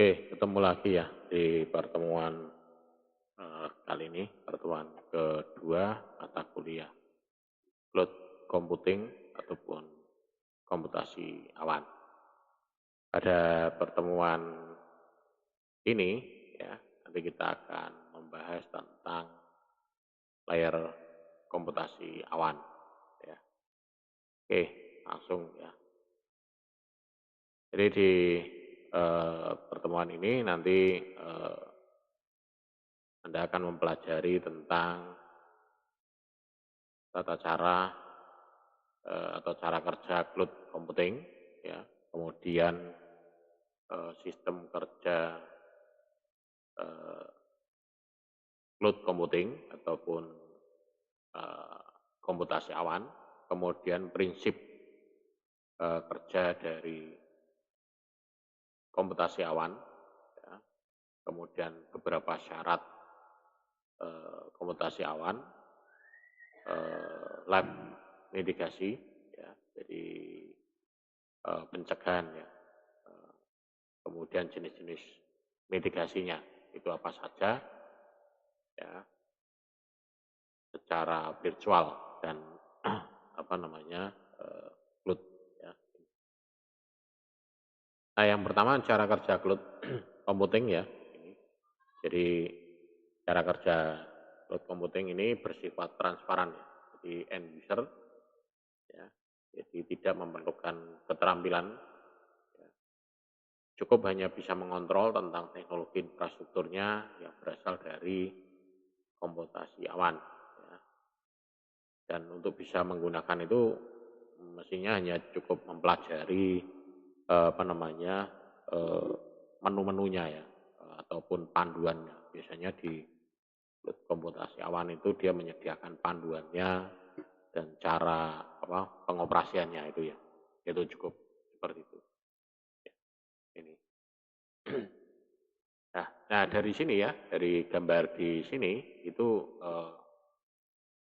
Oke, ketemu lagi ya di pertemuan kali ini, pertemuan kedua mata kuliah cloud computing ataupun komputasi awan. Pada pertemuan ini ya, nanti kita akan membahas tentang layar komputasi awan ya. Oke, langsung ya. Jadi di pertemuan ini nanti Anda akan mempelajari tentang tata cara atau cara kerja cloud computing, ya, kemudian sistem kerja eh, cloud computing ataupun eh, komputasi awan, kemudian prinsip kerja dari komputasi awan, ya, kemudian beberapa syarat komputasi awan, lab mitigasi, ya, jadi pencegahan ya. Kemudian jenis-jenis mitigasinya itu apa saja ya secara virtual dan apa namanya cloud ya. Nah, yang pertama cara kerja cloud computing ya. Jadi cara kerja cloud computing ini bersifat transparan ya. Jadi end user ya. Jadi tidak memerlukan keterampilan, cukup hanya bisa mengontrol tentang teknologi infrastrukturnya yang berasal dari komputasi awan. Ya. Dan untuk bisa menggunakan itu mestinya hanya cukup mempelajari apa namanya menu-menunya ya ataupun panduannya. Biasanya di komputasi awan itu dia menyediakan panduannya dan cara pengoperasiannya itu ya. Itu cukup seperti itu. Ya, ini. Nah, dari sini ya, dari gambar di sini itu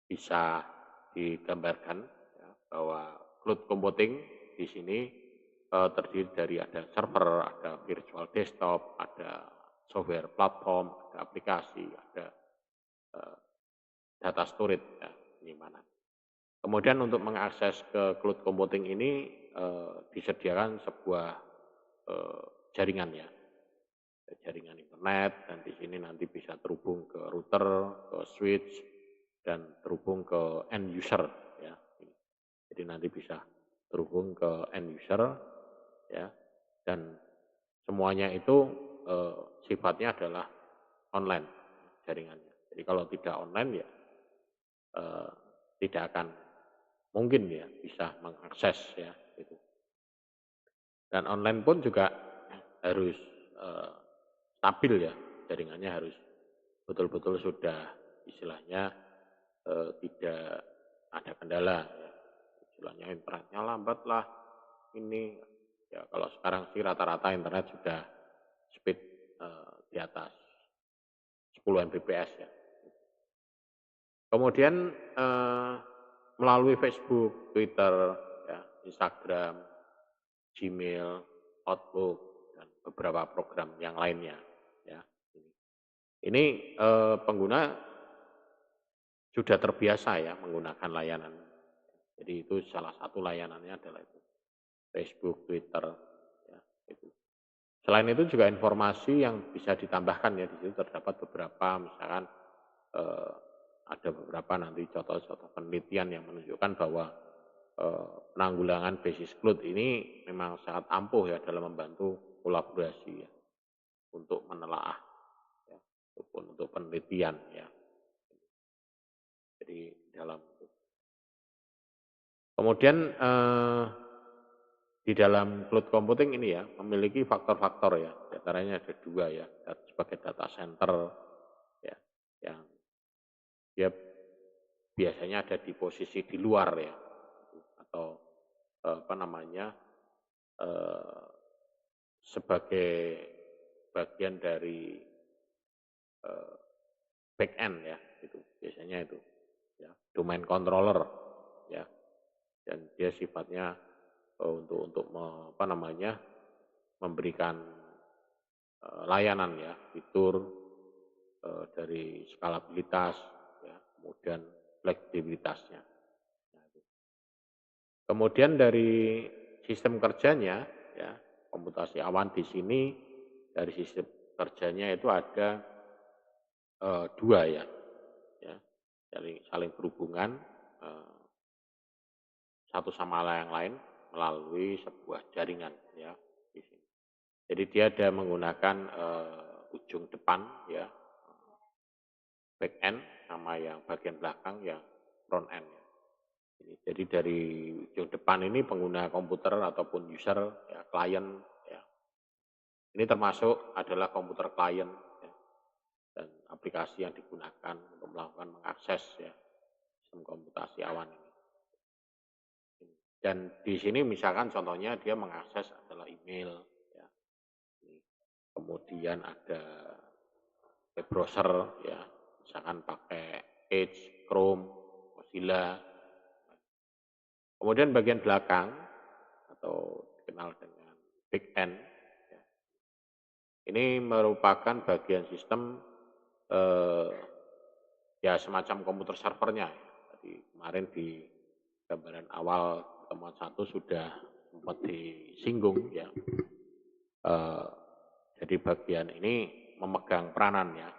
bisa digambarkan ya, bahwa cloud computing di sini terdiri dari ada server, ada virtual desktop, ada software platform, ada aplikasi, ada eh, data storage ya, penyimpanan. Kemudian untuk mengakses ke cloud computing ini disediakan sebuah jaringan ya, jaringan internet, dan di sini nanti bisa terhubung ke router, ke switch, dan terhubung ke end user ya. Jadi nanti bisa terhubung ke end user ya, dan semuanya itu sifatnya adalah online jaringannya. Jadi kalau tidak online ya tidak akan mungkin ya bisa mengakses ya itu. Dan online pun juga harus stabil ya, jaringannya harus betul-betul sudah istilahnya tidak ada kendala ya. Istilahnya internetnya lambat lah ini ya, kalau sekarang sih rata-rata internet sudah speed di atas 10 Mbps ya. Kemudian melalui Facebook, Twitter, ya, Instagram, Gmail, Outlook, dan beberapa program yang lainnya ya. Ini pengguna sudah terbiasa ya menggunakan layanan. Jadi itu salah satu layanannya adalah itu Facebook, Twitter, ya, itu. Selain itu juga informasi yang bisa ditambahkan ya, di situ terdapat beberapa misalkan eh, ada beberapa nanti contoh-contoh penelitian yang menunjukkan bahwa penanggulangan basis cloud ini memang sangat ampuh ya dalam membantu kolaborasi ya untuk menelaah ya, ataupun untuk penelitian ya. Jadi dalam kemudian di dalam cloud computing ini ya memiliki faktor-faktor ya, di antaranya ada dua ya, sebagai data center ya, yang dia biasanya ada di posisi di luar ya, atau apa namanya sebagai bagian dari back end ya, itu biasanya itu ya, domain controller ya, dan dia sifatnya untuk apa namanya memberikan layanan ya, fitur dari skalabilitas, ya, kemudian fleksibilitasnya. Nah, kemudian dari sistem kerjanya, ya, komputasi awan di sini dari sistem kerjanya itu ada dua ya, ya, saling berhubungan satu sama yang lain melalui sebuah jaringan ya di sini. Jadi dia ada menggunakan ujung depan ya back end sama yang bagian belakang yang front end. Ya. Jadi dari ujung depan ini pengguna komputer ataupun user ya klien ya. Ini termasuk adalah komputer klien ya, dan aplikasi yang digunakan untuk melakukan mengakses ya sistem komputasi awan ini. Dan di sini misalkan contohnya dia mengakses adalah email ya. Kemudian ada web browser ya, misalkan pakai Edge, Chrome, Mozilla. Kemudian bagian belakang atau dikenal dengan backend, ya, ini merupakan bagian sistem ya semacam komputer servernya. Tadi kemarin di gambaran awal pertemuan satu sudah sempat disinggung ya. Jadi bagian ini memegang peranan ya.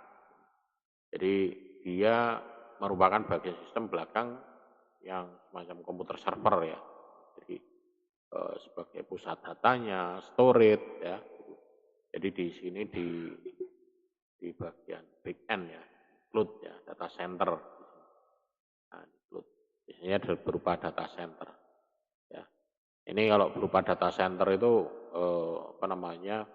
Jadi dia merupakan bagian sistem belakang yang semacam komputer server ya. Jadi sebagai pusat datanya, storage ya. Jadi di sini di bagian back end ya, cloud ya, data center. Nah, cloud biasanya berupa data center. Ya. Ini kalau berupa data center itu apa namanya?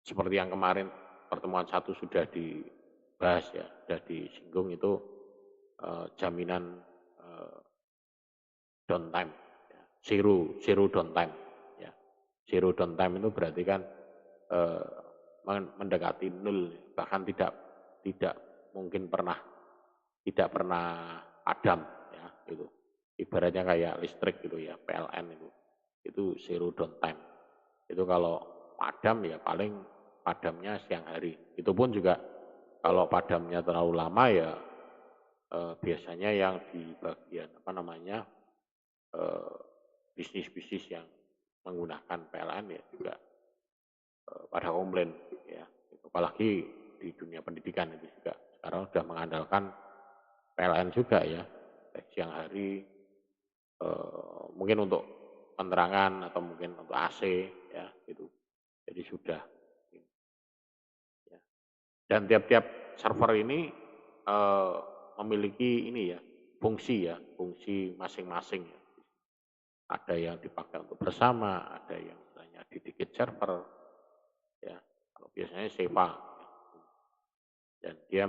Seperti yang kemarin pertemuan satu sudah dibahas ya, sudah disinggung itu jaminan downtime, ya. Zero downtime. Ya. Zero downtime itu berarti kan eh, mendekati nol, bahkan tidak mungkin tidak pernah padam ya itu. Ibaratnya kayak listrik gitu ya, PLN itu zero downtime. Itu kalau padam ya paling padamnya siang hari. Itu pun juga kalau padamnya terlalu lama ya biasanya yang di bagian apa namanya bisnis-bisnis yang menggunakan PLN ya juga pada komplain ya. Apalagi di dunia pendidikan itu juga sekarang sudah mengandalkan PLN juga ya. Baik siang hari mungkin untuk penerangan atau mungkin untuk AC ya gitu. Jadi sudah ya. Dan tiap-tiap server ini memiliki ini ya fungsi masing-masing ya. Ada yang dipakai untuk bersama, ada yang misalnya dedicated server, ya. Kalau biasanya SEPA, ya. Dan dia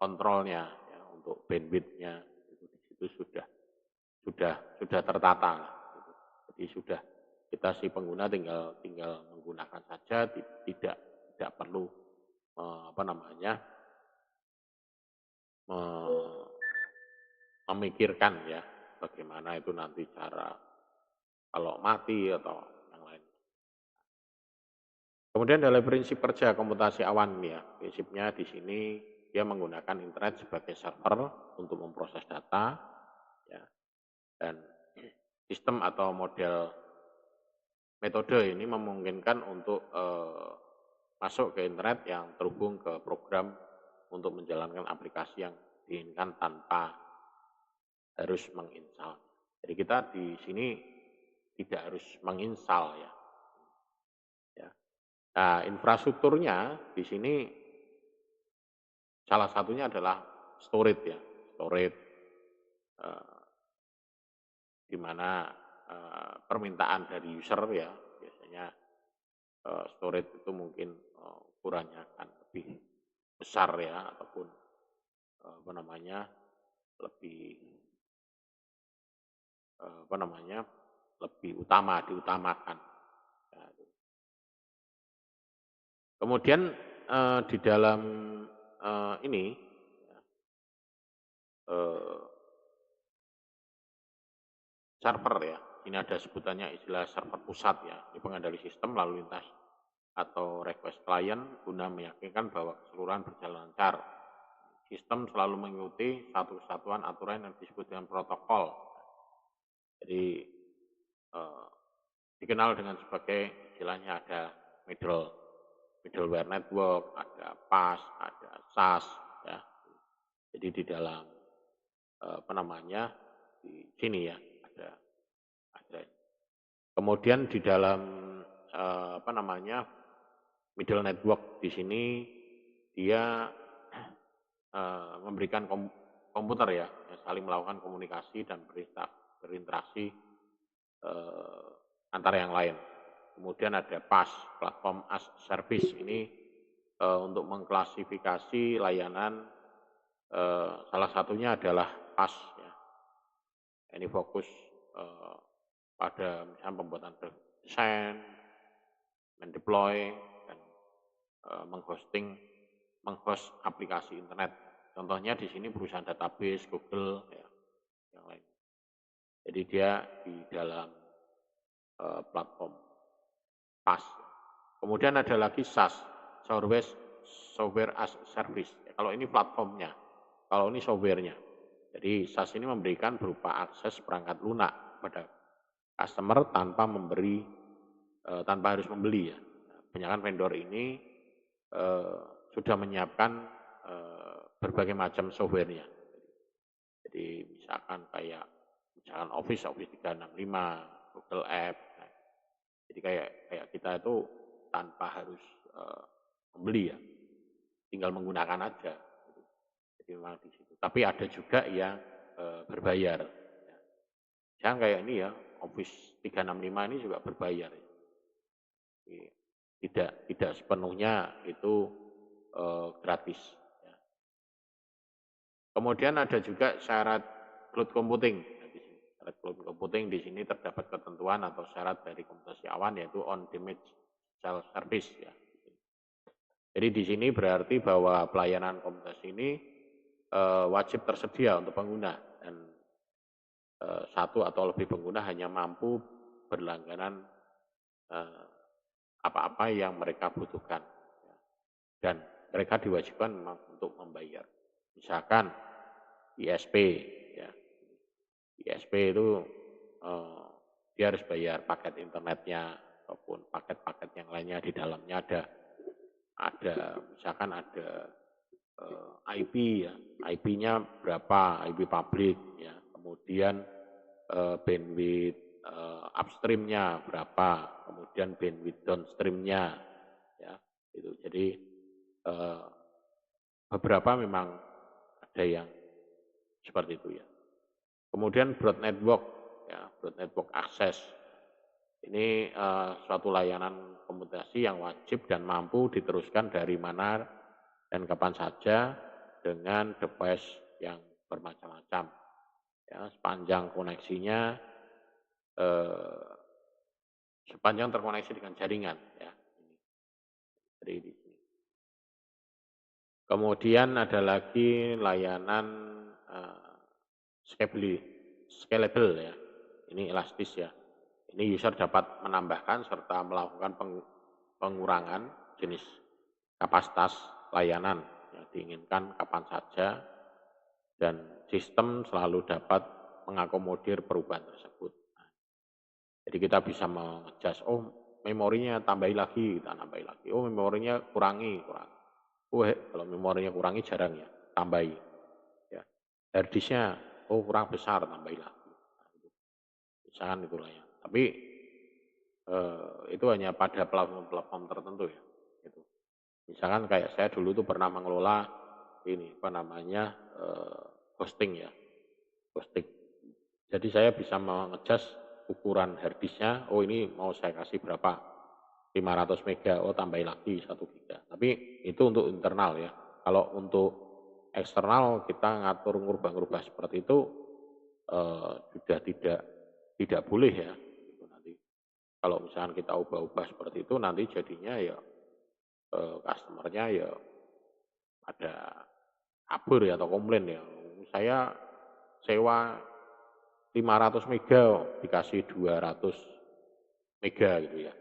kontrolnya ya, untuk bandwidth-nya itu di situ sudah tertata, gitu. Jadi sudah kita si pengguna tinggal menggunakan saja, tidak perlu apa namanya memikirkan ya bagaimana itu nanti cara kalau mati atau yang lain. Kemudian dalam prinsip kerja komputasi awan ya, prinsipnya di sini dia menggunakan internet sebagai server untuk memproses data ya, dan sistem atau model metode ini memungkinkan untuk masuk ke internet yang terhubung ke program untuk menjalankan aplikasi yang diinginkan tanpa harus menginstal. Jadi kita di sini tidak harus menginstal ya. Ya. Nah, infrastrukturnya di sini salah satunya adalah storage ya, storage di mana permintaan dari user ya biasanya storage itu mungkin ukurannya akan lebih besar ya ataupun apa namanya lebih apa namanya lebih diutamakan. Ya, kemudian di dalam ini ya, server ya Ini ada sebutannya istilah server pusat ya, ini pengendali sistem lalu lintas atau request klien guna meyakinkan bahwa keseluruhan berjalan lancar. Sistem selalu mengikuti satu kesatuan aturan yang disebut dengan protokol. Jadi eh, dikenal dengan sebagai istilahnya ada middleware network, ada PAS, ada SAS ya. Jadi di dalam apa namanya di sini ya ada. Kemudian di dalam apa namanya middle network di sini dia memberikan komputer ya yang saling melakukan komunikasi dan berinteraksi antara yang lain. Kemudian ada PAS, Platform as Service ini untuk mengklasifikasi layanan salah satunya adalah PAS ya. Ini fokus pada misalnya pembuatan desain, mendeploy dan menghost aplikasi internet. Contohnya di sini perusahaan database, Google, ya, yang lain. Jadi dia di dalam platform PAS. Kemudian ada lagi SaaS, Software as Service. Ya, kalau ini platformnya, kalau ini softwarenya. Jadi SaaS ini memberikan berupa akses perangkat lunak pada customer tanpa tanpa harus membeli ya. Kebanyakan vendor ini sudah menyiapkan berbagai macam softwarenya. Jadi misalkan Office 365, Google App. Jadi kayak kita itu tanpa harus membeli ya, tinggal menggunakan aja. Jadi memang di situ. Tapi ada juga yang berbayar. Jangan kayak ini ya, Office 365 ini juga berbayar. Tidak sepenuhnya itu gratis. Ya. Kemudian ada juga syarat cloud computing. Syarat cloud computing di sini terdapat ketentuan atau syarat dari komputasi awan yaitu on-demand self-service. Ya. Jadi di sini berarti bahwa pelayanan komputasi ini wajib tersedia untuk pengguna dan satu atau lebih pengguna hanya mampu berlangganan apa-apa yang mereka butuhkan dan mereka diwajibkan memang untuk membayar. Misalkan ISP, ya. ISP itu dia harus bayar paket internetnya ataupun paket-paket yang lainnya di dalamnya misalkan ada IP ya, IP-nya berapa, IP publik ya, kemudian bandwidth upstream-nya berapa, kemudian bandwidth downstream-nya ya, itu. Jadi beberapa memang ada yang seperti itu ya. Kemudian broad network ya, broad network access. Ini suatu layanan komunikasi yang wajib dan mampu diteruskan dari mana dan kapan saja dengan device yang bermacam-macam. Ya, sepanjang koneksinya sepanjang terkoneksi dengan jaringan ya. Jadi di sini. Kemudian ada lagi layanan scalable ya. Ini elastis ya. Ini user dapat menambahkan serta melakukan pengurangan jenis kapasitas layanan yang diinginkan kapan saja dan sistem selalu dapat mengakomodir perubahan tersebut. Jadi kita bisa mengejas, oh memorinya tambahi lagi, kita tambahi lagi. Oh memorinya kurangi. Kalau memorinya kurangi jarang ya, tambahi. Ya. Harddisknya, oh kurang besar, tambahi lagi. Misalkan itulah ya. Tapi itu hanya pada platform-platform tertentu ya. Gitu. Misalkan kayak saya dulu tuh pernah mengelola hosting ya, hosting. Jadi saya bisa mengejas ukuran harddisknya, oh ini mau saya kasih berapa, 500 mega, oh tambahin lagi 1 giga. Tapi itu untuk internal ya. Kalau untuk eksternal kita ngatur ngubah-ngubah seperti itu sudah tidak boleh ya. Kalau misalkan kita ubah-ubah seperti itu nanti jadinya ya customer-nya ya ada kabur ya atau komplain ya. Saya sewa 500 mega dikasih 200 mega gitu ya.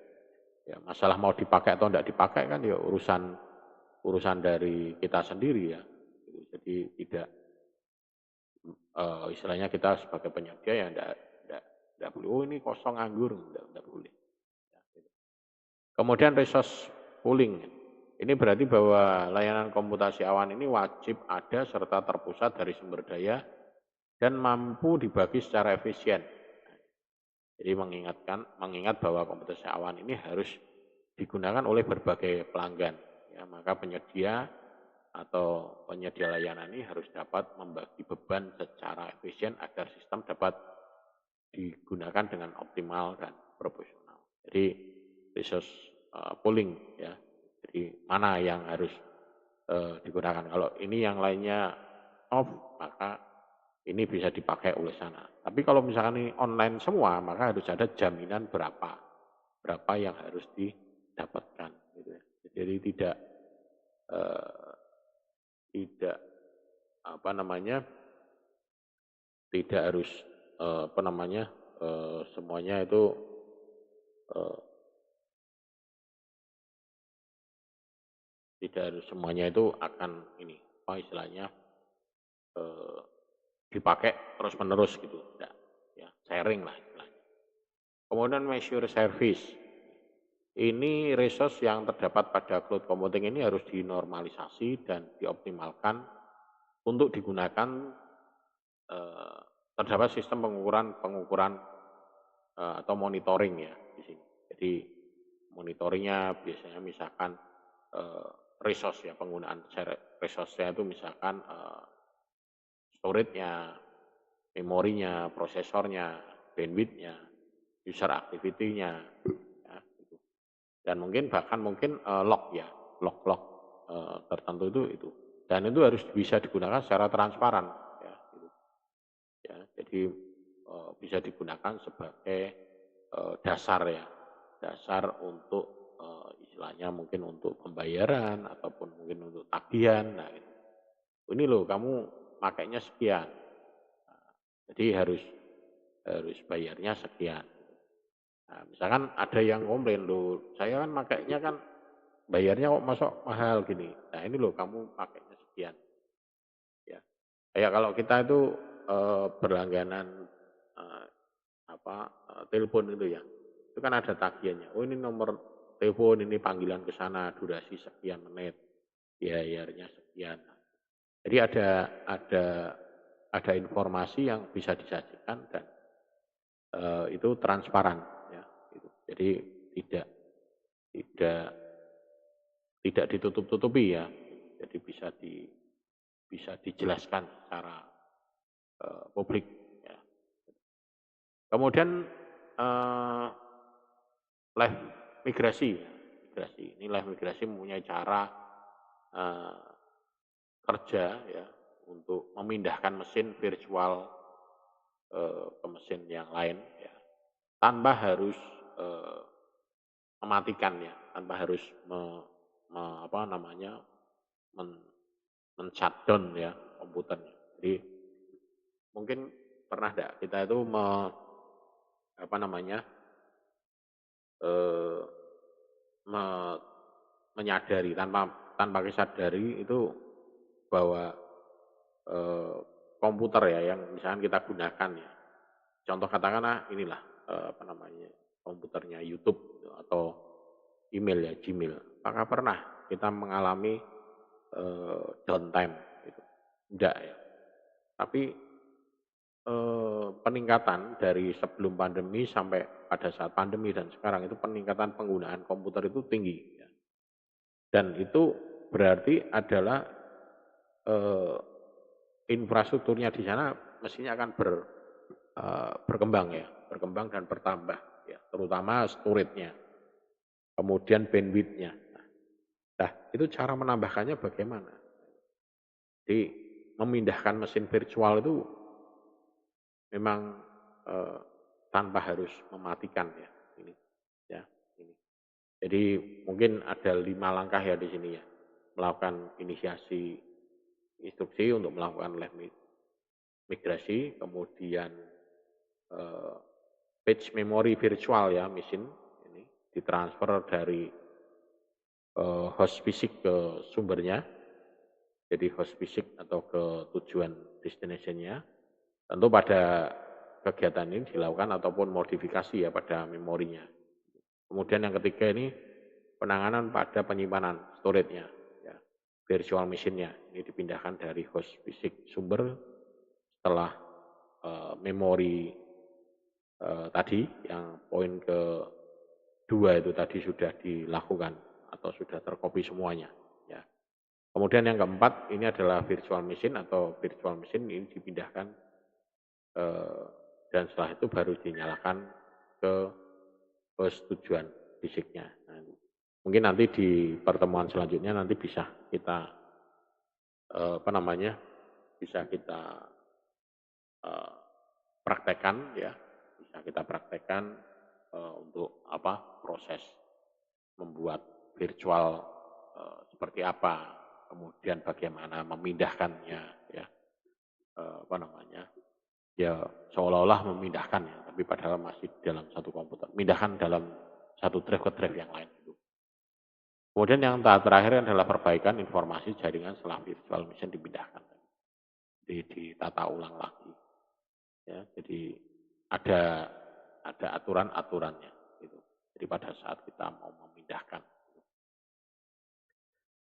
Ya masalah mau dipakai atau enggak dipakai kan ya urusan urusan dari kita sendiri ya. Gitu. Jadi tidak istilahnya kita sebagai penyedia ya enggak boleh, "Oh ini kosong nganggur," enggak boleh. Ya, gitu. Kemudian resource pooling. Ini berarti bahwa layanan komputasi awan ini wajib ada serta terpusat dari sumber daya dan mampu dibagi secara efisien. Jadi mengingat bahwa komputasi awan ini harus digunakan oleh berbagai pelanggan. Ya, maka penyedia atau penyedia layanan ini harus dapat membagi beban secara efisien agar sistem dapat digunakan dengan optimal dan proporsional. Jadi resource pooling ya. Jadi mana yang harus digunakan. Kalau ini yang lainnya off, maka ini bisa dipakai oleh sana. Tapi kalau misalkan ini online semua, maka harus ada jaminan berapa yang harus didapatkan. Gitu ya. Jadi eh, tidak apa namanya, tidak harus apa namanya semuanya itu eh, tidak harus semuanya itu akan ini apa istilahnya eh, dipakai terus menerus gitu. Tidak, ya sharing lah istilahnya. Kemudian measure service. Ini resource yang terdapat pada cloud computing ini harus dinormalisasi dan dioptimalkan untuk digunakan eh, terdapat sistem pengukuran atau monitoring ya di sini. Jadi monitoringnya biasanya misalkan eh, resource ya penggunaan resource-nya itu misalkan storage-nya, memorinya, prosesornya, bandwidth-nya, user activity-nya, ya, gitu. Dan mungkin log ya, log-log tertentu itu. Dan itu harus bisa digunakan secara transparan, ya, gitu. Ya, jadi bisa digunakan sebagai dasar ya, dasar untuk istilahnya mungkin untuk pembayaran ataupun mungkin untuk tagihan. Nah, gitu. Ini loh kamu makainya sekian, jadi harus bayarnya sekian. Nah, misalkan ada yang komplain loh, saya kan makainya kan bayarnya kok masuk mahal gini. Nah ini loh kamu pakainya sekian. Ya, kayak kalau kita itu berlangganan eh, telepon itu ya, itu kan ada tagihannya. Oh ini nomor telepon ini panggilan ke sana durasi sekian menit, biayanya sekian. Jadi ada ada informasi yang bisa disajikan dan itu transparan ya. Gitu. Jadi tidak tidak tidak ditutup-tutupi ya. Jadi bisa dijelaskan secara publik ya. Kemudian eh, live migrasi ya. Migrasi. Ini live migrasi mempunyai cara eh, kerja ya untuk memindahkan mesin virtual ke mesin yang lain ya. Tanpa harus eh, mematikan ya, tanpa harus apa namanya men, men-shutdown ya komputernya. Jadi mungkin pernah enggak kita itu apa namanya eh, me, menyadari tanpa disadari itu bahwa eh, komputer ya yang misalkan kita gunakan ya. Contoh katakanlah inilah apa namanya komputernya YouTube atau email ya Gmail. Apakah pernah kita mengalami downtime gitu? Enggak ya. Tapi peningkatan dari sebelum pandemi sampai pada saat pandemi dan sekarang itu peningkatan penggunaan komputer itu tinggi. Ya. Dan itu berarti adalah eh, infrastrukturnya di sana mestinya akan berkembang ya, berkembang dan bertambah ya, terutama storage-nya, kemudian bandwidth-nya. Nah, itu cara menambahkannya bagaimana? Jadi memindahkan mesin virtual itu memang eh, tanpa harus mematikan ya ini ya ini. Jadi mungkin ada 5 langkah ya di sini ya, melakukan inisiasi instruksi untuk melakukan live migrasi, kemudian eee, page memory virtual ya mesin ini, ditransfer dari, host fisik ke sumbernya, jadi host fisik atau ke tujuan destination-nya. Tentu pada kegiatan ini dilakukan ataupun modifikasi ya pada memorinya. Kemudian yang ketiga ini penanganan pada penyimpanan storage-nya, ya, virtual machine-nya. Ini dipindahkan dari host fisik sumber setelah memori tadi yang poin kedua itu tadi sudah dilakukan atau sudah tercopy semuanya. Ya. Kemudian yang keempat ini adalah virtual machine atau virtual machine ini dipindahkan dan setelah itu baru dinyalakan ke host tujuan fisiknya. Nah, mungkin nanti di pertemuan selanjutnya nanti bisa kita apa namanya bisa kita eh, praktekkan ya, bisa kita praktekkan untuk apa proses membuat virtual seperti apa, kemudian bagaimana memindahkannya ya, apa namanya ya seolah-olah memindahkan ya, tapi padahal masih dalam satu komputer, mindahkan dalam satu drive ke drive yang lain. Kemudian yang tahap terakhir adalah perbaikan informasi jaringan setelah virtual machine dipindahkan. Jadi ditata ulang lagi. Ya, jadi ada aturan-aturannya. Gitu. Jadi pada saat kita mau memindahkan.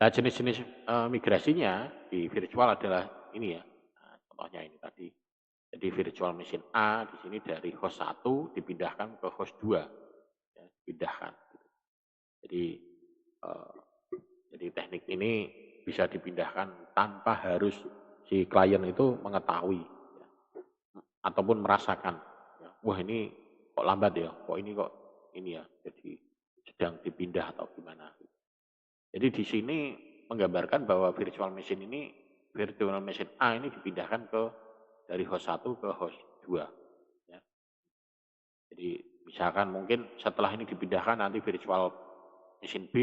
Nah jenis-jenis migrasinya di virtual adalah ini ya. Nah, contohnya ini tadi. Jadi virtual machine A di sini dari host 1 dipindahkan ke host 2. Ya, dipindahkan. Jadi eh, jadi teknik ini bisa dipindahkan tanpa harus si klien itu mengetahui ya, ataupun merasakan. Ya, wah ini kok lambat ya, kok ini ya, jadi sedang dipindah atau gimana. Jadi di sini menggambarkan bahwa virtual machine A ini dipindahkan dari host 1 ke host 2. Ya. Jadi misalkan mungkin setelah ini dipindahkan nanti virtual machine B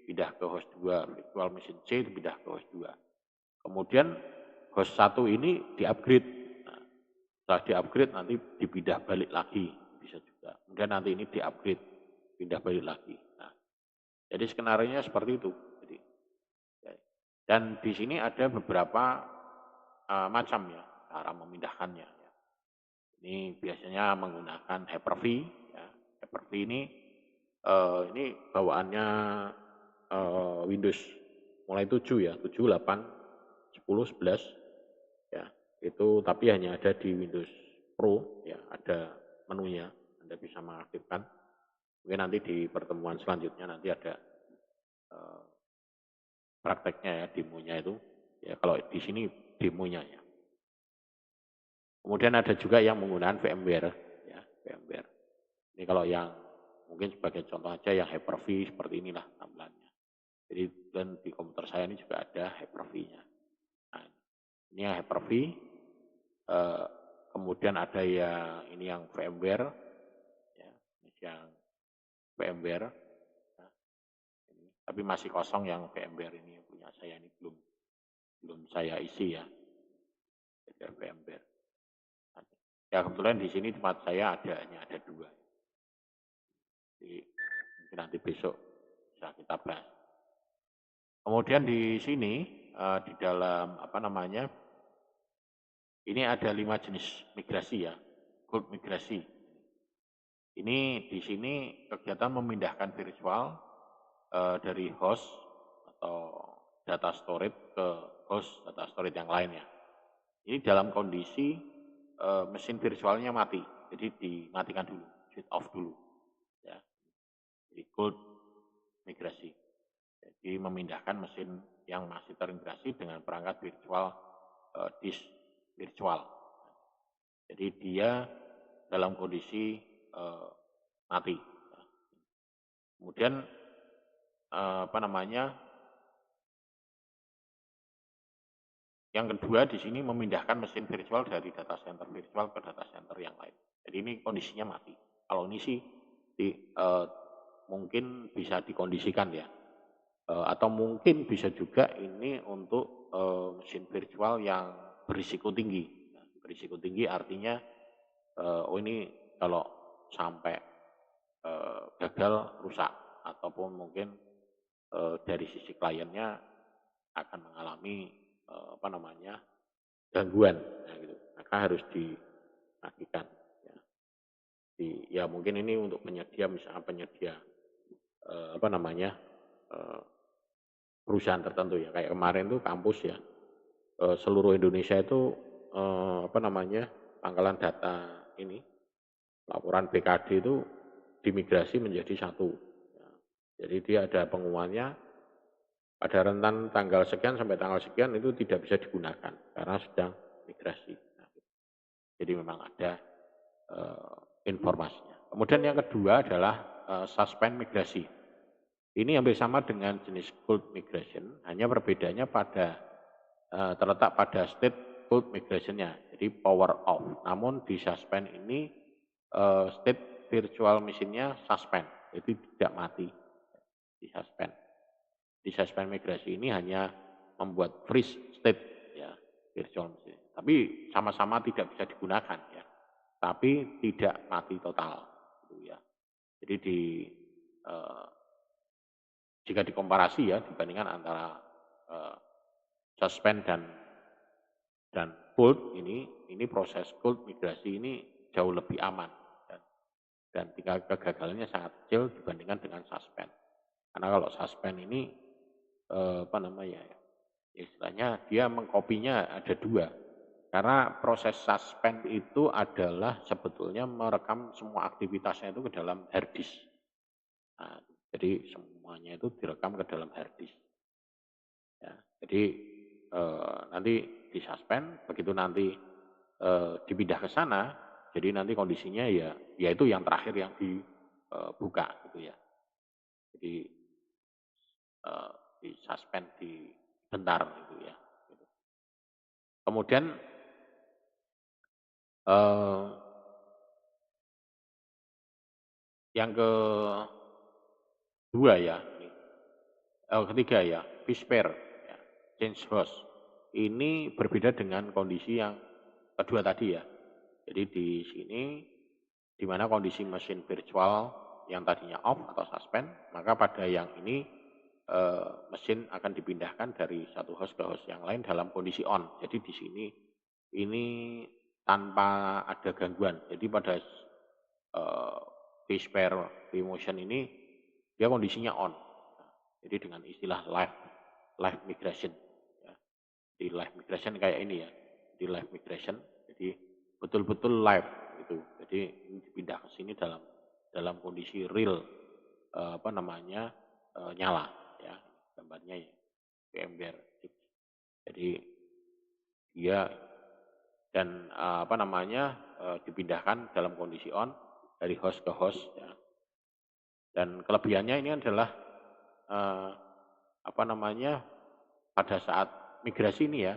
pindah ke host 2, virtual machine C pindah ke host 2. Kemudian host 1 ini di-upgrade. Nah, setelah di-upgrade nanti dipindah balik lagi, bisa juga. Kemudian nanti ini di-upgrade, pindah balik lagi. Nah, jadi skenario-nya seperti itu. Jadi, dan di sini ada beberapa macam ya cara memindahkannya. Ya. Ini biasanya menggunakan Hyper-V. Ya. Hyper-V ini bawaannya Windows mulai 7 ya, 7, 8, 10, 11 ya. Itu tapi hanya ada di Windows Pro ya, ada menunya, Anda bisa mengaktifkan. Mungkin nanti di pertemuan selanjutnya nanti ada prakteknya ya, demonya itu. Ya, kalau di sini demonya ya. Kemudian ada juga yang menggunakan VMware ya, VMware. Ini kalau yang mungkin sebagai contoh aja yang Hyper-V seperti inilah tampilannya. Jadi dan di komputer saya ini juga ada Hyper-V-nya. Nah, ini yang Hyper-V. Kemudian ada yang ini yang VMware, ya, ini yang VMware. Ya, ini. Tapi masih kosong yang VMware ini yang punya saya ini belum saya isi ya. Jadi VMware. Ya kebetulan di sini tempat saya hanya ada 2. Jadi mungkin nanti besok bisa kita bahas. Kemudian di sini di dalam apa namanya ini ada 5 jenis migrasi ya, cloud migrasi. Ini di sini kegiatan memindahkan virtual dari host atau data storage ke host data storage yang lainnya. Ini dalam kondisi mesin virtualnya mati, jadi dimatikan dulu, switch off dulu. Ya. Jadi cloud migrasi. Jadi memindahkan mesin yang masih terintegrasi dengan perangkat virtual disk virtual. Jadi dia dalam kondisi mati. Kemudian apa namanya? Yang kedua di sini memindahkan mesin virtual dari data center virtual ke data center yang lain. Jadi ini kondisinya mati. Kalau ini sih mungkin bisa dikondisikan ya. Atau mungkin bisa juga ini untuk mesin virtual yang berisiko tinggi. Nah, berisiko tinggi artinya oh ini kalau sampai gagal rusak ataupun mungkin dari sisi kliennya akan mengalami apa namanya gangguan, nah gitu. Maka harus dimatikan. Ya. Ya mungkin ini untuk penyedia, misalnya penyedia apa namanya perusahaan tertentu ya. Kayak kemarin tuh kampus ya, seluruh Indonesia itu apa namanya pangkalan data ini laporan BKD itu dimigrasi menjadi satu. Ya. Jadi dia ada pengumumannya pada rentan tanggal sekian sampai tanggal sekian itu tidak bisa digunakan karena sedang migrasi. Nah, jadi memang ada informasinya. Kemudian yang kedua adalah suspend migrasi. Ini hampir sama dengan jenis cold migration, hanya perbedaannya pada terletak pada state cold migration-nya, jadi power off. Namun di suspend ini state virtual machine-nya suspend, jadi tidak mati, di suspend. Di suspend migrasi ini hanya membuat freeze state ya virtual machine. Tapi sama-sama tidak bisa digunakan ya. Tapi tidak mati total gitu ya. Jadi eh, jika dikomparasi ya dibandingkan antara suspend dan cold ini proses cold migrasi ini jauh lebih aman dan tingkat kegagalannya sangat kecil dibandingkan dengan suspend. Karena kalau suspend ini apa namanya ya, istilahnya dia mengkopinya ada dua. Karena proses suspend itu adalah sebetulnya merekam semua aktivitasnya itu ke dalam hard disk. Nah, jadi semuanya itu direkam ke dalam hard disk. Ya, jadi nanti disuspend, begitu nanti dipindah ke sana, jadi nanti kondisinya ya itu yang terakhir yang dibuka gitu ya. Jadi disuspend bentar gitu ya. Kemudian yang kedua ya, ketiga ya, Whisper, ya, change host. Ini berbeda dengan kondisi yang kedua tadi ya. Jadi di sini di mana kondisi mesin virtual yang tadinya off atau suspend, maka pada yang ini mesin akan dipindahkan dari satu host ke host yang lain dalam kondisi on. Jadi di sini ini tanpa ada gangguan. Jadi pada Whisper Vmotion ini dia kondisinya on. Jadi dengan istilah live migration. Ya. Di live migration kayak ini ya. Di live migration, jadi betul-betul live gitu. Jadi ini dipindah ke sini dalam kondisi real apa namanya nyala ya gambarnya ya VMware. Jadi dia dan apa namanya dipindahkan dalam kondisi on dari host ke host ya. Dan kelebihannya ini adalah apa namanya pada saat migrasi ini ya,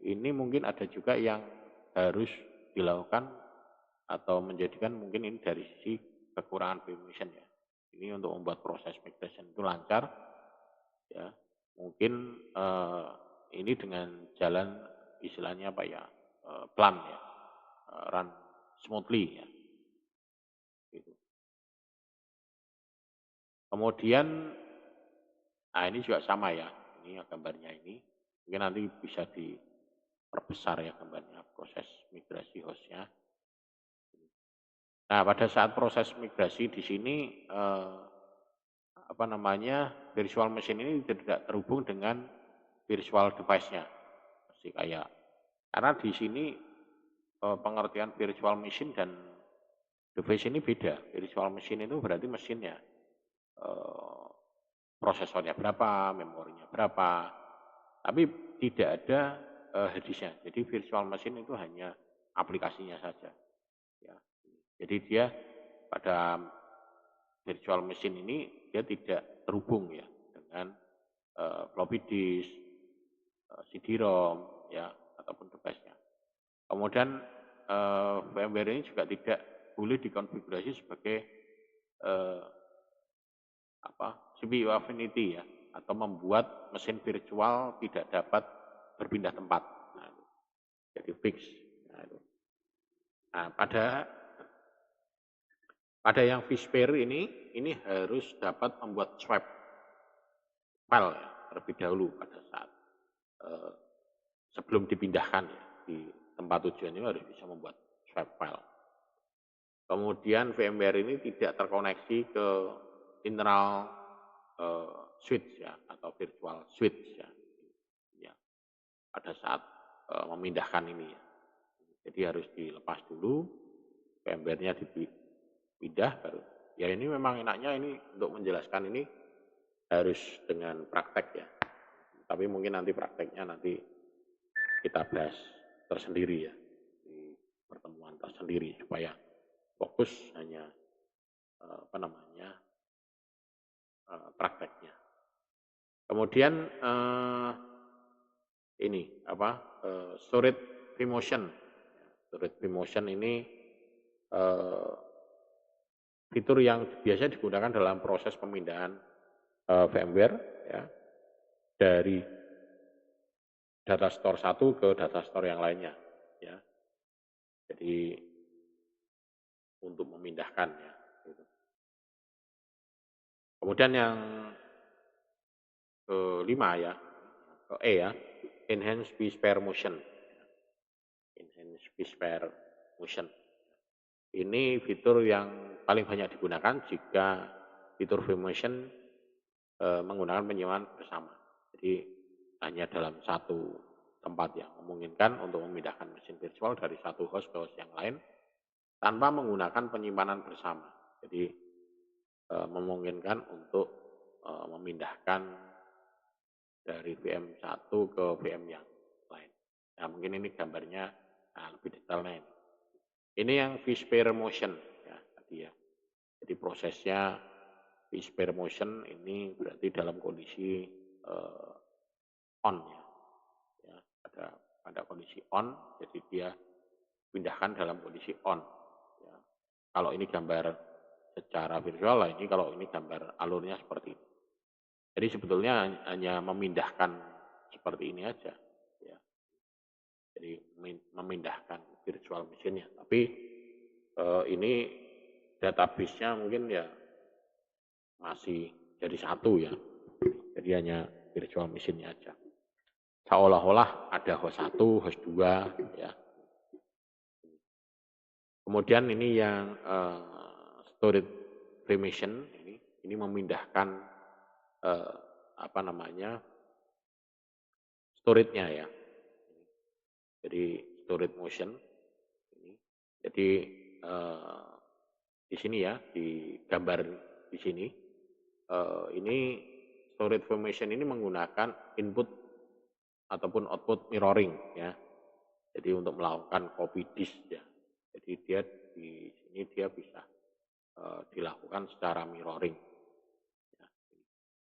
ini mungkin ada juga yang harus dilakukan atau menjadikan mungkin ini dari sisi kekurangan permission ya. Ini untuk membuat proses migration itu lancar ya. Mungkin ini dengan jalan istilahnya apa ya, pelan ya, run smoothly ya. Gitu. Kemudian, nah ini juga sama ya, ini gambarnya ini. Mungkin nanti bisa diperbesar ya gambarnya proses migrasi hostnya. Nah pada saat proses migrasi di sini apa namanya virtual machine ini tidak terhubung dengan virtual device-nya. Masih kayak karena di sini pengertian virtual machine dan device ini beda. Virtual machine itu berarti mesinnya. Prosesornya berapa, memorinya berapa, tapi tidak ada hard disk-nya. Jadi virtual machine itu hanya aplikasinya saja. Ya. Jadi dia pada virtual machine ini dia tidak terhubung ya dengan floppy disk, CD-ROM ya ataupun device-nya. Kemudian VMware ini juga tidak boleh dikonfigurasi sebagai CPU affinity ya atau membuat mesin virtual tidak dapat berpindah tempat. Nah, jadi fix. Nah, itu. Nah, pada yang vSphere ini harus dapat membuat swap file ya, terlebih dahulu pada saat eh, sebelum dipindahkan ya, di tempat tujuan ini harus bisa membuat swap file. Kemudian VMware ini tidak terkoneksi ke internal switch ya atau virtual switch ya, ya pada saat memindahkan ini ya. Jadi harus dilepas dulu, VMware-nya dipindah baru. Ya ini memang enaknya ini untuk menjelaskan ini harus dengan praktek ya. Tapi mungkin nanti prakteknya nanti kita bahas tersendiri ya di pertemuan tersendiri supaya fokus hanya prakteknya. Kemudian storage vMotion. Storage vMotion ini fitur yang biasa digunakan dalam proses pemindahan VMware ya, dari data store satu ke data store yang lainnya ya. Jadi untuk memindahkan ya. Gitu. Kemudian yang kelima ya, ke E ya, enhance vSphere motion. Enhance vSphere motion. Ini fitur yang paling banyak digunakan jika fitur vMotion menggunakan penyewaan bersama. Jadi hanya dalam satu tempat yang memungkinkan untuk memindahkan mesin virtual dari satu host ke host yang lain tanpa menggunakan penyimpanan bersama. Jadi memungkinkan untuk memindahkan dari VM1 ke VM yang lain. Nah mungkin ini gambarnya lebih detailnya ini. Ini yang vSphere motion ya tadi ya. Jadi prosesnya vSphere motion ini berarti dalam kondisi on ya. Pada kondisi on, jadi dia pindahkan dalam kondisi on. Ya. Kalau ini gambar secara virtual, ini kalau ini gambar alurnya seperti ini. Jadi sebetulnya hanya memindahkan seperti ini aja. Ya. Jadi memindahkan virtual mesinnya. Tapi ini database-nya mungkin ya masih jadi satu ya. Jadi hanya virtual mesinnya aja. Seolah-olah ada host 1, host 2 ya. Kemudian ini yang storage vMotion ini memindahkan storage-nya ya. Jadi storage motion ini. Jadi di sini ya, di gambar di sini ini storage vMotion ini menggunakan input ataupun output mirroring ya. Jadi untuk melakukan copy disk ya. Jadi dia di sini dia bisa dilakukan secara mirroring. Ya.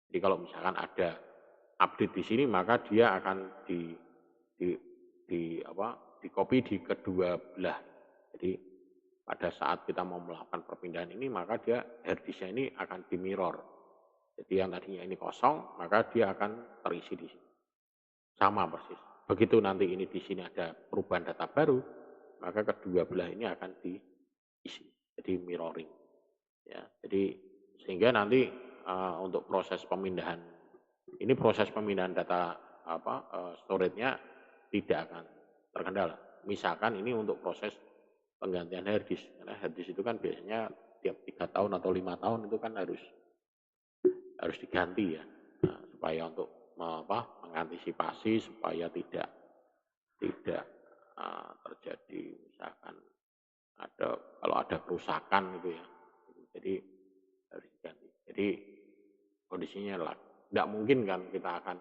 Jadi kalau misalkan ada update di sini maka dia akan di copy di kedua belah. Jadi pada saat kita mau melakukan perpindahan ini maka dia hard disk-nya ini akan di mirror. Jadi yang tadinya ini kosong maka dia akan terisi di sini. Sama persis. Begitu nanti ini di sini ada perubahan data baru, maka kedua belah ini akan diisi. Jadi mirroring. Ya, jadi sehingga nanti untuk proses pemindahan data storage-nya tidak akan terkendala. Misalkan ini untuk proses penggantian hard disk. Karena hard disk itu kan biasanya tiap 3 tahun atau 5 tahun itu kan harus diganti ya. Nah, supaya untuk mengantisipasi supaya tidak terjadi misalkan kalau ada kerusakan gitu ya. Jadi harus diganti. Jadi kondisinya lah tidak mungkin kan kita akan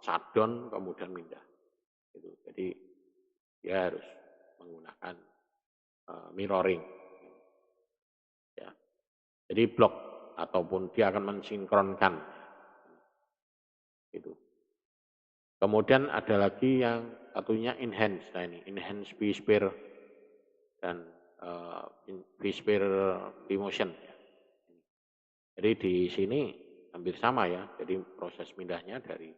shutdown kemudian pindah. Gitu. Jadi dia harus menggunakan mirroring. Ya. Jadi blok ataupun dia akan mensinkronkan. Gitu. Kemudian ada lagi yang satunya enhance. Nah ini enhance vSphere dan vSphere vMotion. Jadi di sini hampir sama ya. Jadi proses pindahnya dari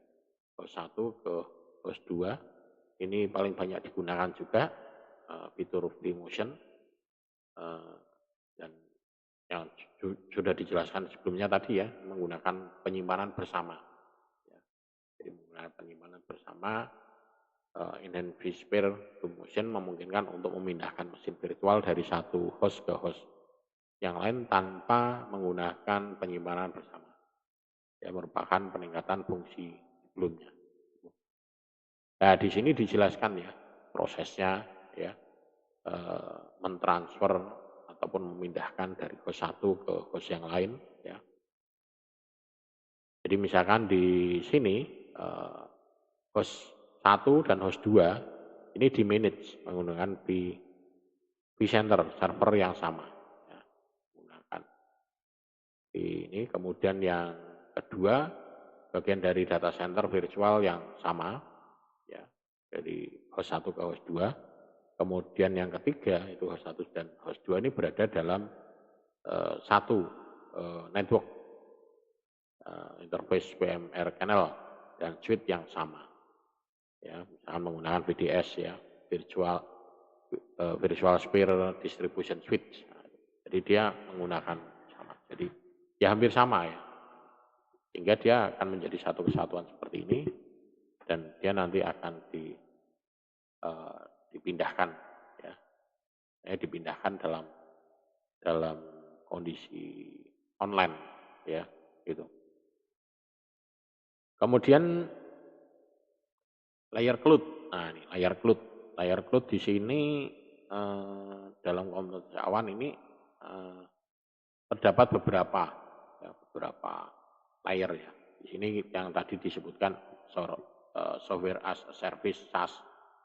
host 1 ke host 2 ini paling banyak digunakan juga fitur vMotion, eh, dan yang sudah dijelaskan sebelumnya tadi ya, menggunakan penyimpanan bersama. Ya. Jadi menggunakan penyimpanan bersama, Inline vSphere vMotion memungkinkan untuk memindahkan mesin virtual dari satu host ke host yang lain tanpa menggunakan penyimpanan bersama. Ya, merupakan peningkatan fungsi sebelumnya. Nah, di sini dijelaskan ya prosesnya ya, mentransfer ataupun memindahkan dari host satu ke host yang lain ya. Jadi misalkan di sini host 1 dan host 2 ini di manage menggunakan vCenter server yang sama ya, menggunakan ini. Kemudian yang kedua bagian dari data center virtual yang sama ya, dari host 1 ke host 2. Kemudian yang ketiga itu host 1 dan host 2 ini berada dalam satu network interface VMware Channel dan switch yang sama. Ya, misalkan menggunakan VDS ya, Virtual Sphere Distribution Switch. Nah, jadi dia menggunakan sama. Jadi ya hampir sama ya. Sehingga dia akan menjadi satu kesatuan seperti ini dan dia nanti akan dipindahkan ya. Dipindahkan dalam kondisi online ya, gitu. Kemudian layer cloud. Nah, ini layer cloud. Layer cloud di sini dalam komputer awan ini terdapat beberapa layer ya. Di sini yang tadi disebutkan software as a service, SaaS,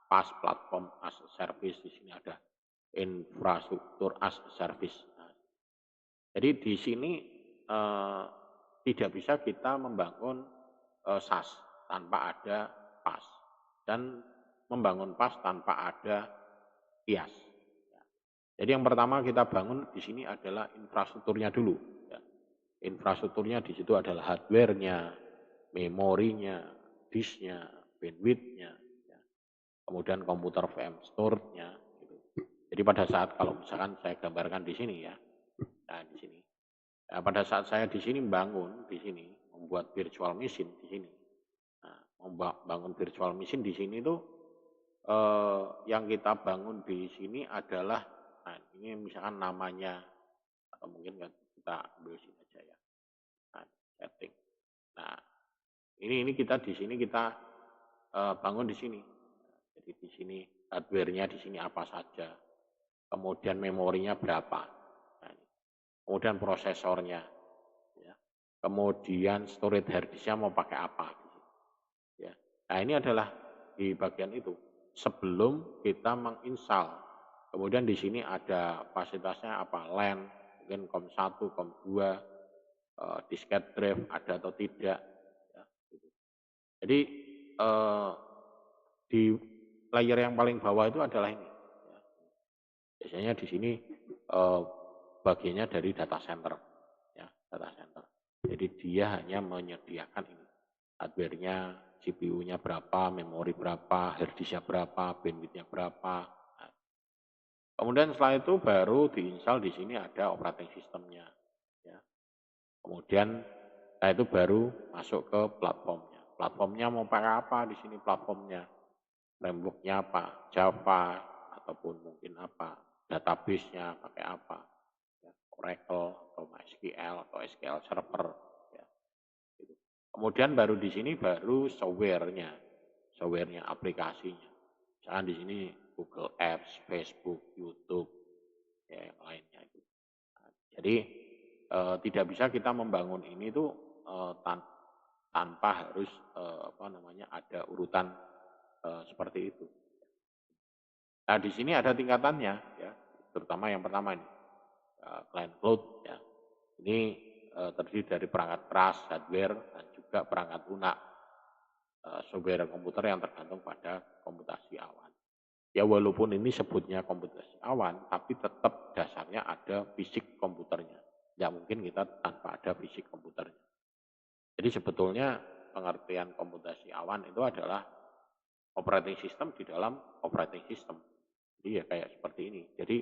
PaaS, platform as a service. Di sini ada infrastruktur as a service. Nah, jadi di sini tidak bisa kita membangun SaaS tanpa ada PaaS dan membangun PaaS tanpa ada IaaS. Jadi yang pertama kita bangun di sini adalah infrastrukturnya dulu. Ya. Infrastrukturnya di situ adalah hardware-nya, memorinya, disknya, bandwidth-nya, ya. Kemudian komputer VM storage-nya. Gitu. Jadi pada saat kalau misalkan saya gambarkan di sini ya, nah di sini. Nah, pada saat saya di sini bangun di sini, membuat virtual machine di sini. Nah, membangun virtual machine di sini tuh yang kita bangun di sini adalah, nah ini misalkan namanya atau mungkin kita ambil sini aja ya. Nah, setting. Nah, ini kita di sini kita bangun di sini. Jadi di sini hardware-nya di sini apa saja. Kemudian memorinya berapa. Nah, kemudian prosesornya. Ya. Kemudian storage hard disk-nya mau pakai apa. Ya. Nah, ini adalah di bagian itu. Sebelum kita menginstal. Kemudian di sini ada fasilitasnya apa, LAN, mungkin COM1, COM2, diskette drive ada atau tidak. Ya, gitu. Jadi di layer yang paling bawah itu adalah ini. Ya. Biasanya di sini bagiannya dari data center. Ya, data center. Jadi dia hanya menyediakan ini. Hardware-nya, CPU-nya berapa, memori berapa, hard disk-nya berapa, bandwidth-nya berapa. Nah, kemudian setelah itu baru diinstal di sini ada operating system-nya. Ya. Kemudian setelah itu baru masuk ke platformnya. Platformnya mau pakai apa di sini platformnya? Framework-nya apa? Java ataupun mungkin apa? Database-nya pakai apa? Ya, Oracle atau MySQL atau SQL Server. Kemudian baru di sini baru software-nya, aplikasinya. Misalkan di sini Google Apps, Facebook, YouTube, ya yang lainnya itu. Nah, jadi tidak bisa kita membangun ini tuh tanpa harus ada urutan seperti itu. Nah di sini ada tingkatannya ya, terutama yang pertama ini client cloud ya. Ini terdiri dari perangkat keras, hardware, dan juga perangkat lunak, software komputer yang tergantung pada komputasi awan. Ya walaupun ini sebutnya komputasi awan, tapi tetap dasarnya ada fisik komputernya. Tidak mungkin kita tanpa ada fisik komputernya. Jadi sebetulnya pengertian komputasi awan itu adalah operating system di dalam operating system. Iya kayak seperti ini. Jadi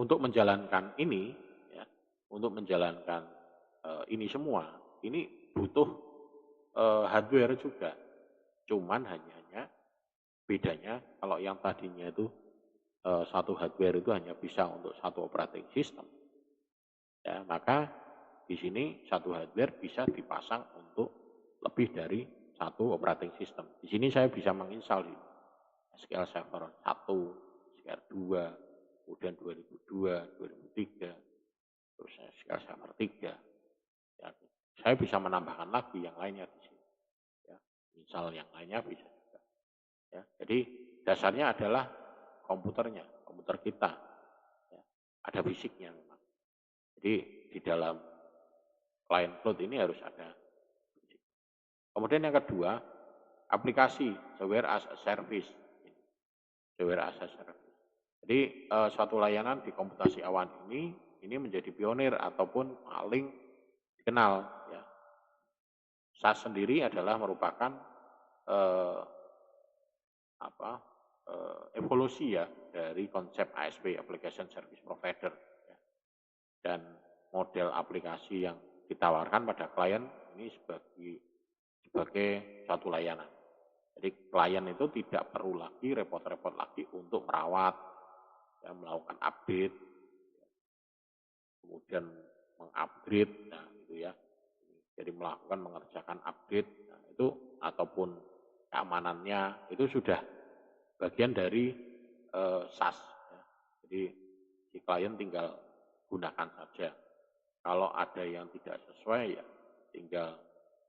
untuk menjalankan ini, ya, untuk menjalankan ini semua, ini butuh hardware juga. Cuman hanya bedanya kalau yang tadinya itu satu hardware itu hanya bisa untuk satu operating system, ya, maka di sini satu hardware bisa dipasang untuk lebih dari satu operating system. Di sini saya bisa menginstal di SQL Server 1, SQL 2, kemudian 2002, 2003, terus SQL Server 3. Ya, saya bisa menambahkan lagi yang lainnya di sini. Ya, misal yang lainnya bisa juga. Ya, jadi dasarnya adalah komputernya, komputer kita. Ya, ada fisiknya memang. Jadi di dalam client cloud ini harus ada fisik. Kemudian yang kedua, aplikasi software as a service. Software as a service. Jadi suatu layanan di komputasi awan ini menjadi pionir ataupun paling dikenal. Ya. SAS sendiri adalah merupakan eh, evolusi ya dari konsep ASP (Application Service Provider). Ya. Dan model aplikasi yang ditawarkan pada klien ini sebagai suatu layanan. Jadi klien itu tidak perlu lagi repot-repot lagi untuk merawat, ya, melakukan update, kemudian mengupgrade, nah gitu ya. Jadi mengerjakan update, nah, itu ataupun keamanannya itu sudah bagian dari SAS. Ya. Jadi si klien tinggal gunakan saja. Kalau ada yang tidak sesuai ya tinggal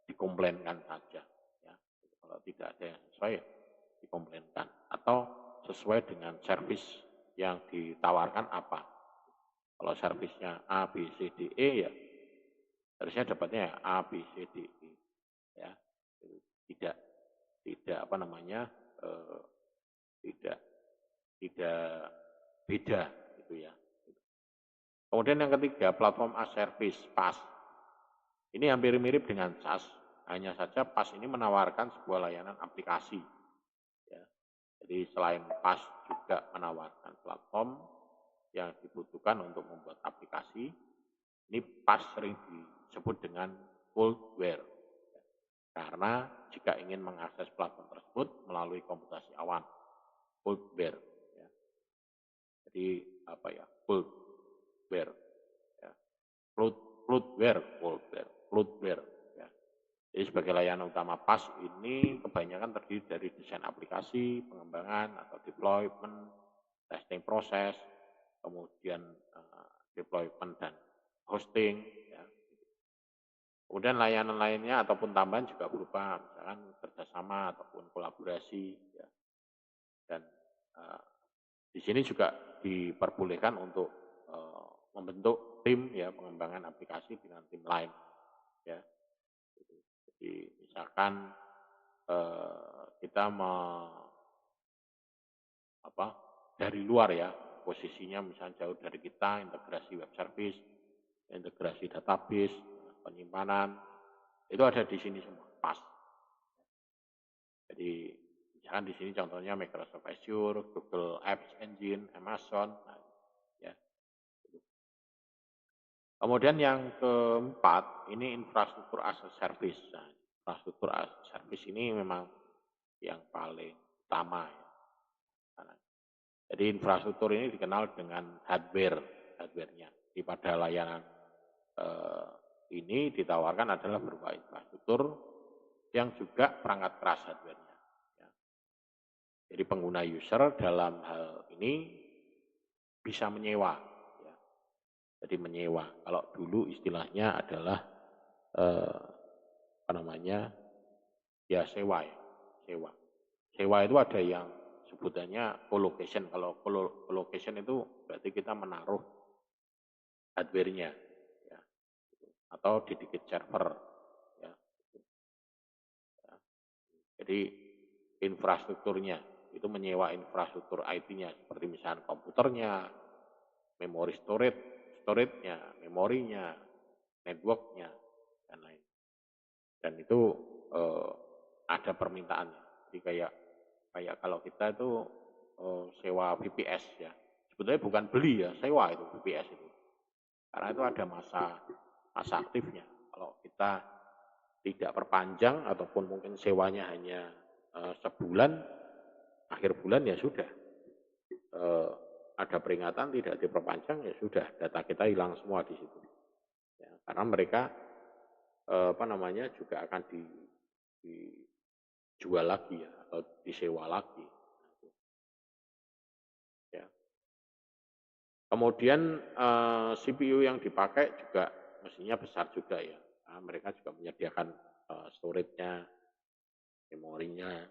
dikomplainkan saja. Ya. Kalau tidak ada yang sesuai ya dikomplainkan. Atau sesuai dengan servis yang ditawarkan apa. Kalau servisnya A, B, C, D, E ya harusnya dapatnya ya A, B, C, D, E. Ya. Tidak tidak apa namanya tidak tidak beda gitu ya. Kemudian yang ketiga, platform as service, PaaS. Ini hampir mirip dengan SaaS, hanya saja PaaS ini menawarkan sebuah layanan aplikasi. Ya. Jadi selain PaaS juga menawarkan platform yang dibutuhkan untuk membuat aplikasi. Ini PaaS sering disebut dengan coldware. Karena jika ingin mengakses platform tersebut melalui komputasi awan, coldware. Ya. Jadi apa ya, coldware. Ya. Cloudware. Ya. Jadi sebagai layanan utama PaaS ini kebanyakan terdiri dari desain aplikasi, pengembangan atau deployment, testing proses, kemudian deployment dan hosting. Ya. Kemudian layanan lainnya ataupun tambahan juga berupa misalkan kerjasama ataupun kolaborasi. Ya. Dan di sini juga diperbolehkan untuk membentuk tim ya pengembangan aplikasi dengan tim lain. Ya. Jadi misalkan kita dari luar ya posisinya misalnya jauh dari kita, integrasi web service, integrasi database, penyimpanan itu ada di sini semua pas. Jadi misalkan di sini contohnya Microsoft Azure, Google Apps Engine, Amazon, nah, ya. Kemudian yang keempat ini infrastruktur as a service. Nah, infrastruktur as a service ini memang yang paling utama ya. Jadi infrastruktur ini dikenal dengan hardware-nya. Di pada layanan ini ditawarkan adalah berupa infrastruktur yang juga perangkat keras hardware-nya. Ya. Jadi pengguna user dalam hal ini bisa menyewa. Ya. Jadi menyewa. Kalau dulu istilahnya adalah ya sewa ya, sewa. Sewa itu ada yang sebutannya colocation. Kalau colocation itu berarti kita menaruh hardware-nya ya, atau dedicated server ya. Ya. Jadi infrastrukturnya itu menyewa infrastruktur IT-nya seperti misalnya komputernya, memori storage-nya, memorinya, network-nya dan lain. Dan itu ada permintaannya. Jadi kayak kalau kita itu sewa VPS ya. Sebetulnya bukan beli ya, sewa itu VPS itu. Karena itu ada masa aktifnya. Kalau kita tidak perpanjang ataupun mungkin sewanya hanya sebulan, akhir bulan ya sudah. Ada peringatan tidak diperpanjang ya sudah, data kita hilang semua di situ. Ya, karena mereka juga akan dijual lagi ya atau disewa lagi. Ya. Kemudian CPU yang dipakai juga mestinya besar juga ya. Nah, mereka juga menyediakan storage-nya, memorinya,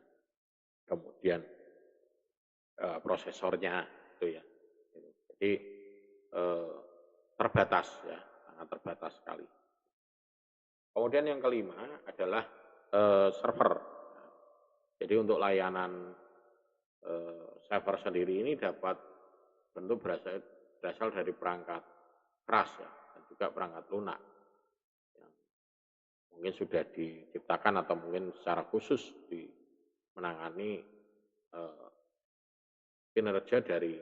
kemudian prosesornya itu ya. Jadi terbatas ya, sangat terbatas sekali. Kemudian yang kelima adalah server. Jadi untuk layanan server sendiri ini dapat bentuk berasal dari perangkat keras ya, dan juga perangkat lunak yang mungkin sudah diciptakan atau mungkin secara khusus menangani kinerja dari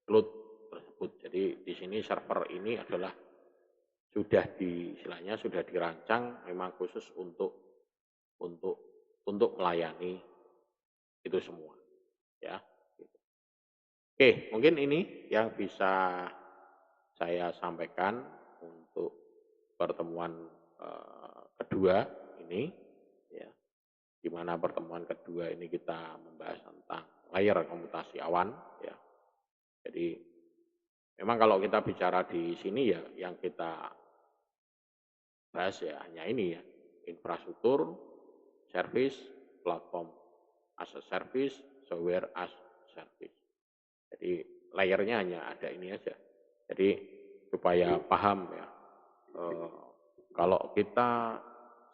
cloud tersebut. Jadi di sini server ini adalah istilahnya sudah dirancang memang khusus untuk melayani itu semua ya. Oke, mungkin ini yang bisa saya sampaikan untuk pertemuan kedua ini ya. Di mana pertemuan kedua ini kita membahas tentang layar komputasi awan ya. Jadi memang kalau kita bicara di sini ya yang kita bahas ya hanya ini ya, infrastruktur, service, platform as a service, software as a service. Jadi layernya hanya ada ini aja. Jadi supaya paham ya, kalau kita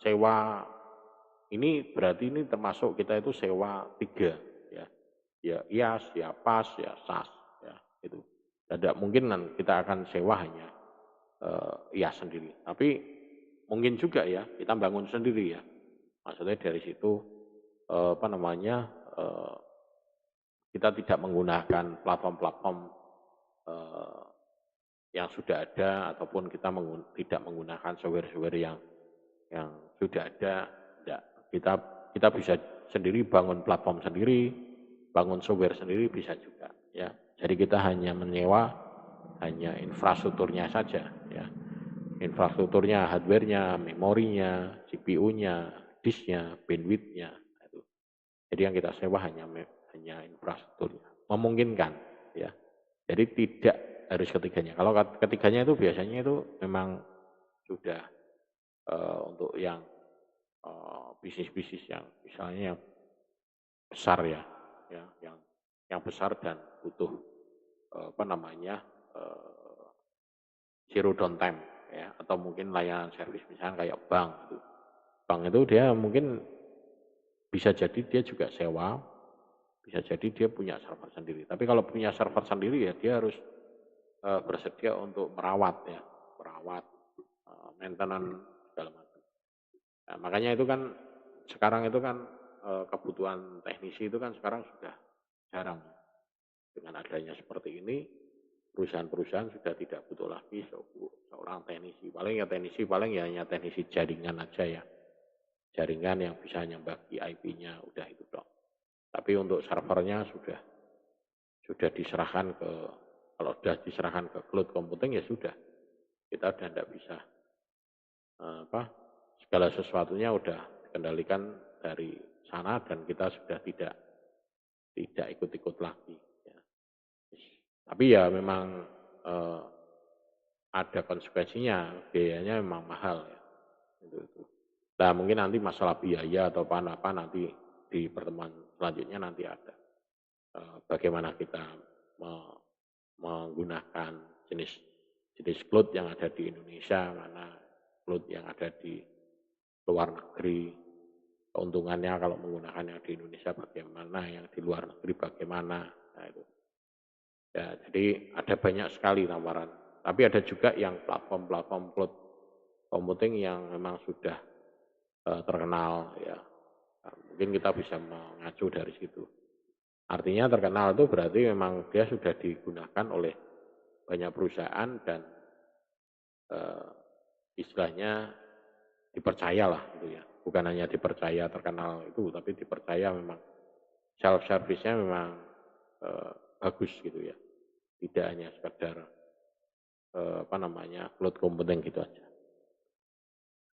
sewa ini berarti ini termasuk kita itu sewa 3 ya. Ya IaaS, ya PaaS, ya SaaS ya itu. Tidak mungkin kita akan sewa hanya IaaS sendiri. Tapi mungkin juga ya kita bangun sendiri ya. Maksudnya dari situ kita tidak menggunakan platform-platform yang sudah ada ataupun kita tidak menggunakan software-software yang sudah ada. Tidak. Kita bisa sendiri bangun platform sendiri, bangun software sendiri bisa juga ya. Jadi kita hanya menyewa hanya infrastrukturnya saja ya. Infrastrukturnya, hardware-nya, memorinya, CPU-nya, disknya, bandwidth-nya. Jadi yang kita sewa hanya infrastrukturnya. Memungkinkan ya. Jadi tidak harus ketiganya. Kalau ketiganya itu biasanya itu memang sudah untuk yang bisnis-bisnis yang misalnya yang besar ya, yang besar dan butuh zero downtime ya, atau mungkin layanan servis misalnya kayak bank gitu. Bank itu dia mungkin bisa jadi dia juga sewa, bisa jadi dia punya server sendiri. Tapi kalau punya server sendiri ya dia harus bersedia untuk merawat, maintenance segala macam. Nah, makanya itu kan sekarang itu kan kebutuhan teknisi itu kan sekarang sudah jarang. Dengan adanya seperti ini, perusahaan-perusahaan sudah tidak butuh lagi seorang teknisi. Paling ya hanya teknisi jaringan aja ya. Jaringan yang bisa nyambagi IP-nya, udah itu dong. Tapi untuk servernya sudah diserahkan kalau sudah diserahkan ke cloud computing ya sudah. Kita sudah tidak bisa segala sesuatunya udah dikendalikan dari sana dan kita sudah tidak ikut-ikut lagi. Ya. Tapi ya memang ada konsekuensinya, biayanya memang mahal ya. Itu. Nah mungkin nanti masalah biaya atau apa nanti di pertemuan selanjutnya nanti ada. Bagaimana kita menggunakan jenis cloud yang ada di Indonesia, mana cloud yang ada di luar negeri, keuntungannya kalau menggunakan yang di Indonesia bagaimana, yang di luar negeri bagaimana. Nah, itu. Ya, jadi ada banyak sekali tawaran. Tapi ada juga yang platform-platform cloud computing yang memang sudah terkenal ya. Nah, mungkin kita bisa mengacu dari situ. Artinya terkenal itu berarti memang dia sudah digunakan oleh banyak perusahaan dan eh, istilahnya dipercaya lah gitu ya. Bukan hanya dipercaya terkenal itu, tapi dipercaya memang self service-nya memang bagus gitu ya. Tidak hanya sekedar apa namanya cloud computing gitu aja.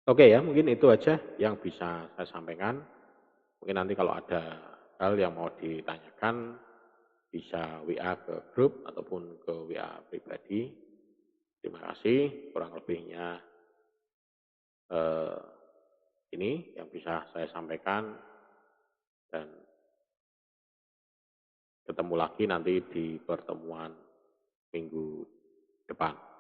Oke ya, mungkin itu aja yang bisa saya sampaikan. Mungkin nanti kalau ada hal yang mau ditanyakan bisa WA ke grup ataupun ke WA pribadi. Terima kasih. Kurang lebihnya eh, ini yang bisa saya sampaikan dan ketemu lagi nanti di pertemuan minggu depan.